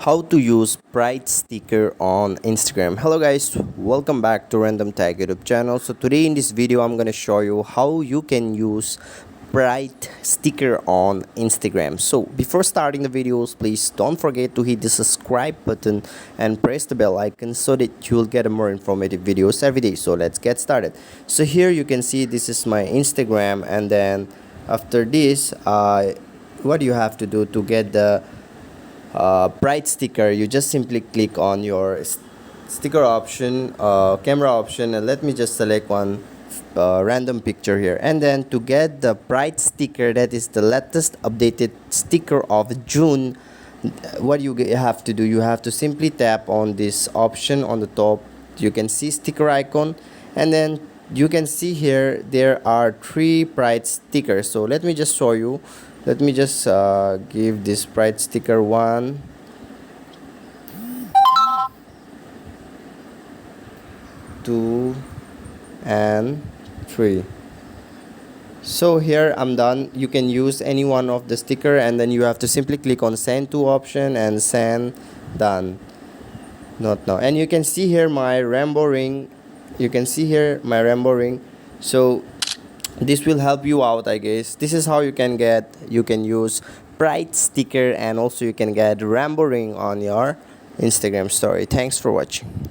How to use Pride sticker on Instagram. Hello guys, welcome back to Random Tag YouTube channel. So today in this video I'm gonna show you how you can use Pride sticker on Instagram. So before starting the videos, please don't forget to hit the subscribe button and press the bell icon so that you'll get more informative videos every day. So let's get started. So here you can see this is my Instagram, and then after this what you have to do to get the Pride sticker, you just simply click on your sticker option, camera option, and let me just select one random picture here. And then to get the Pride sticker, that is the latest updated sticker of June, what you have to do, you have to simply tap on this option on the top. You can see sticker icon, and then you can see here there are three Pride stickers. So let me just show you. Let me just give this Pride sticker 1, 2, and 3. So here I'm done. You can use any one of the sticker, and then you have to simply click on send to option and send. Done. Not now. And you can see here my rainbow ring. You can see here my rainbow ring. So this will help you out, I guess. This is how you can use Pride sticker, and also you can get rainbow ring on your Instagram story. Thanks for watching.